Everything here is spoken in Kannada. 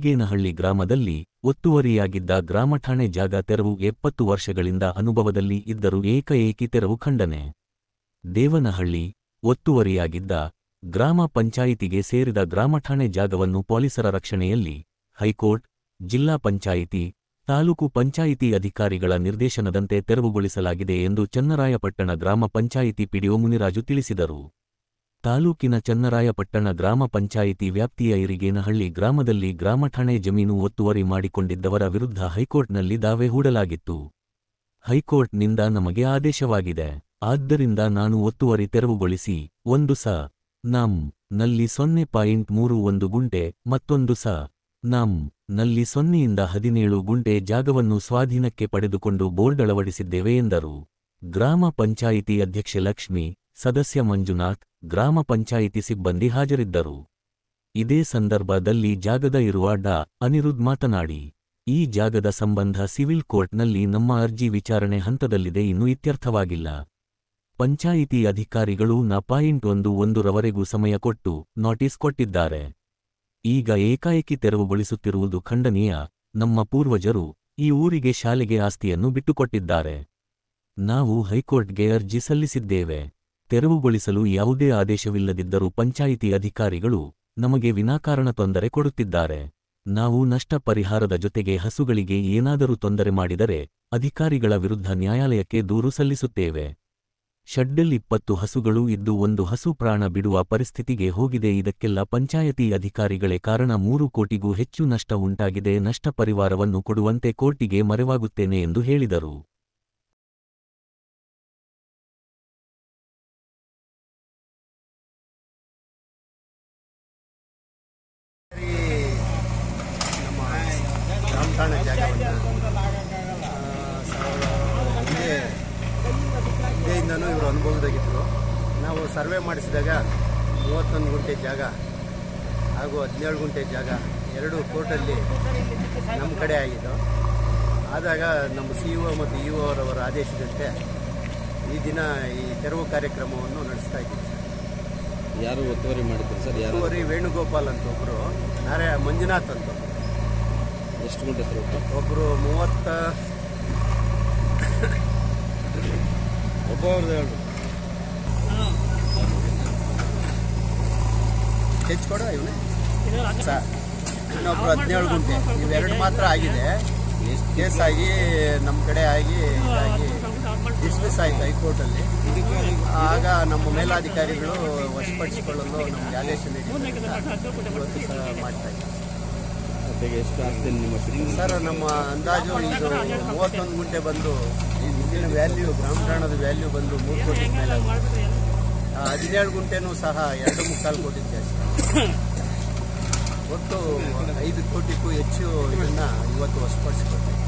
ಇರಿಗೇನಹಳ್ಳಿ ಗ್ರಾಮದಲ್ಲಿ ಒತ್ತುವರಿಯಾಗಿದ್ದ ಗ್ರಾಮಠಾಣೆ ಜಾಗ ತೆರವು 70 ವರ್ಷಗಳಿಂದ ಅನುಭವದಲ್ಲಿ ಇದ್ದರೂ ಏಕಾಏಕಿ ತೆರವು ಖಂಡನೆ. ದೇವನಹಳ್ಳಿ ಒತ್ತುವರಿಯಾಗಿದ್ದ ಗ್ರಾಮ ಪಂಚಾಯಿತಿಗೆ ಸೇರಿದ ಗ್ರಾಮಠಾಣೆ ಜಾಗವನ್ನು ಪೊಲೀಸರ ರಕ್ಷಣೆಯಲ್ಲಿ ಹೈಕೋರ್ಟ್, ಜಿಲ್ಲಾ ಪಂಚಾಯಿತಿ, ತಾಲೂಕು ಪಂಚಾಯಿತಿ ಅಧಿಕಾರಿಗಳ ನಿರ್ದೇಶನದಂತೆ ತೆರವುಗೊಳಿಸಲಾಗಿದೆ ಎಂದು ಚನ್ನರಾಯಪಟ್ಟಣ ಗ್ರಾಮ ಪಂಚಾಯಿತಿ ಪಿಡಿಒ ಮುನಿರಾಜು ತಿಳಿಸಿದರು. ತಾಲೂಕಿನ ಚನ್ನರಾಯಪಟ್ಟಣ ಗ್ರಾಮ ಪಂಚಾಯಿತಿ ವ್ಯಾಪ್ತಿಯ ಇರಿಗೇನಹಳ್ಳಿ ಗ್ರಾಮದಲ್ಲಿ ಗ್ರಾಮಠಾಣೆ ಜಮೀನು ಒತ್ತುವರಿ ಮಾಡಿಕೊಂಡಿದ್ದವರ ವಿರುದ್ಧ ಹೈಕೋರ್ಟ್ನಲ್ಲಿ ದಾವೆ ಹೂಡಲಾಗಿತ್ತು. ಹೈಕೋರ್ಟ್ನಿಂದ ನಮಗೆ ಆದೇಶವಾಗಿದೆ. ಆದ್ದರಿಂದ ನಾನು ಒತ್ತುವರಿ ತೆರವುಗೊಳಿಸಿ 1 ಸ. ನಂ. ನಲ್ಲಿ 0.31 ಗುಂಟೆ ಮತ್ತೊಂದು ಸ. ನಂ. ನಲ್ಲಿ 0ಯಿಂದ 17 ಗುಂಟೆ ಜಾಗವನ್ನು ಸ್ವಾಧೀನಕ್ಕೆ ಪಡೆದುಕೊಂಡು ಬೋರ್ಡ್ ಅಳವಡಿಸಿದ್ದೇವೆ ಎಂದರು. ಗ್ರಾಮ ಪಂಚಾಯಿತಿ ಅಧ್ಯಕ್ಷೆ ಲಕ್ಷ್ಮಿ, ಸದಸ್ಯ ಮಂಜುನಾಥ್, ಗ್ರಾಮ ಪಂಚಾಯಿತಿ ಸಿಬ್ಬಂದಿ ಹಾಜರಿದ್ದರು. ಇದೇ ಸಂದರ್ಭದಲ್ಲಿ ಜಾಗದ ಇರುವ ಡಾ. ಅನಿರುದ್ಧ್ ಮಾತನಾಡಿ, ಈ ಜಾಗದ ಸಂಬಂಧ ಸಿವಿಲ್ ಕೋರ್ಟ್ನಲ್ಲಿ ನಮ್ಮ ಅರ್ಜಿ ವಿಚಾರಣೆ ಹಂತದಲ್ಲಿದೆ, ಇನ್ನೂ ಇತ್ಯರ್ಥವಾಗಿಲ್ಲ. ಪಂಚಾಯಿತಿ ಅಧಿಕಾರಿಗಳು ನ.11 ರವರೆಗೂ ಸಮಯ ಕೊಟ್ಟು ನೋಟಿಸ್ ಕೊಟ್ಟಿದ್ದಾರೆ. ಈಗ ಏಕಾಏಕಿ ತೆರವುಗೊಳಿಸುತ್ತಿರುವುದು ಖಂಡನೀಯ. ನಮ್ಮ ಪೂರ್ವಜರು ಈ ಊರಿಗೆ ಶಾಲೆಗೆ ಆಸ್ತಿಯನ್ನು ಬಿಟ್ಟುಕೊಟ್ಟಿದ್ದಾರೆ. ನಾವು ಹೈಕೋರ್ಟ್ಗೆ ಅರ್ಜಿ ಸಲ್ಲಿಸಿದ್ದೇವೆ. ತೆರವುಗೊಳಿಸಲು ಯಾವುದೇ ಆದೇಶವಿಲ್ಲದಿದ್ದರೂ ಪಂಚಾಯಿತಿ ಅಧಿಕಾರಿಗಳು ನಮಗೆ ವಿನಾಕಾರಣ ತೊಂದರೆ ಕೊಡುತ್ತಿದ್ದಾರೆ. ನಾವು ನಷ್ಟ ಪರಿಹಾರದ ಜೊತೆಗೆ ಹಸುಗಳಿಗೆ ಏನಾದರೂ ತೊಂದರೆ ಮಾಡಿದರೆ ಅಧಿಕಾರಿಗಳ ವಿರುದ್ಧ ನ್ಯಾಯಾಲಯಕ್ಕೆ ದೂರು ಸಲ್ಲಿಸುತ್ತೇವೆ. ಶೆಡ್ಡಲ್ಲಿ 20 ಹಸುಗಳು ಇದ್ದು 1 ಹಸು ಪ್ರಾಣ ಬಿಡುವ ಪರಿಸ್ಥಿತಿಗೆ ಹೋಗಿದೆ. ಇದಕ್ಕೆಲ್ಲ ಪಂಚಾಯತಿ ಅಧಿಕಾರಿಗಳೇ ಕಾರಣ. 3 ಕೋಟಿಗೂ ಹೆಚ್ಚು ನಷ್ಟ ಉಂಟಾಗಿದೆ. ನಷ್ಟ ಪರಿಹಾರವನ್ನು ಕೊಡುವಂತೆ ಕೋರ್ಟಿಗೆ ಮೊರೆವಾಗುತ್ತೇನೆ ಎಂದು ಹೇಳಿದರು. ಹಿಂದೆಯಿಂದನೂ ಇವರು ಅನುಭವದಾಗಿದ್ದರು. ನಾವು ಸರ್ವೆ ಮಾಡಿಸಿದಾಗ 31 ಗುಂಟೆ ಜಾಗ ಹಾಗೂ 17 ಗುಂಟೆ ಜಾಗ ಎರಡು ಕೋರ್ಟಲ್ಲಿ ನಮ್ಮ ಕಡೆ ಆಗಿದ್ದು. ಆದಾಗ ನಮ್ಮ CO ಮತ್ತು EO ಅವರ ಆದೇಶದಂತೆ ಈ ದಿನ ಈ ತೆರವು ಕಾರ್ಯಕ್ರಮವನ್ನು ನಡೆಸ್ತಾ ಇದ್ದೀವಿ. ಯಾರು ಒತ್ತುವರಿ ಮಾಡಿದ್ರು ಸರ್? ಒತ್ತುವರಿ ವೇಣುಗೋಪಾಲ್ ಅಂತ ಒಬ್ಬರು, ಮಂಜುನಾಥ್ ಅಂತ ಎಷ್ಟು ಗುಂಟೆ ಸರ್? ಒಬ್ಬರು 30 ಹೆಚ್ಚು ಇವನೇ ಸರ್. ಇನ್ನೊಬ್ರು 17 ಗುಂಟೆ. ಇವೆರಡು ಮಾತ್ರ ಆಗಿದೆ. ಕೇಸ್ ಆಗಿ ನಮ್ಮ ಕಡೆ ಆಗಿ ಡಿಸ್ಮಿಸ್ ಆಯಿತು ಹೈಕೋರ್ಟಲ್ಲಿ. ಆಗ ನಮ್ಮ ಮೇಲಾಧಿಕಾರಿಗಳು ವಶಪಡಿಸಿಕೊಳ್ಳಲು ನಮಗೆ ಆದೇಶ ನೀಡಿದ್ದಾರೆ. ಇವತ್ತು ಸಹ ಮಾಡ್ತಾ ಇದ್ದೀವಿ. ಎಷ್ಟು ಆಗ್ತದೆ ನಿಮ್ಮ ಸರ್? ನಮ್ಮ ಅಂದಾಜು ಇದು 31 ಗುಂಟೆ ಬಂದು ಇಲ್ಲಿನ ವ್ಯಾಲ್ಯೂ, ಗ್ರಾಮಠಾಣದ ವ್ಯಾಲ್ಯೂ ಬಂದು 3 ಕೋಟಿ ಮೇಲೆ. 17 ಗುಂಟೆನೂ ಸಹ 2.25 ಕೋಟಿ ಜಾಸ್ತಿ. ಒಟ್ಟು 5 ಕೋಟಿಗೂ ಹೆಚ್ಚು ಇದನ್ನು ಇವತ್ತು ವಶಪಡಿಸಿಕೊಡ್ತೀವಿ.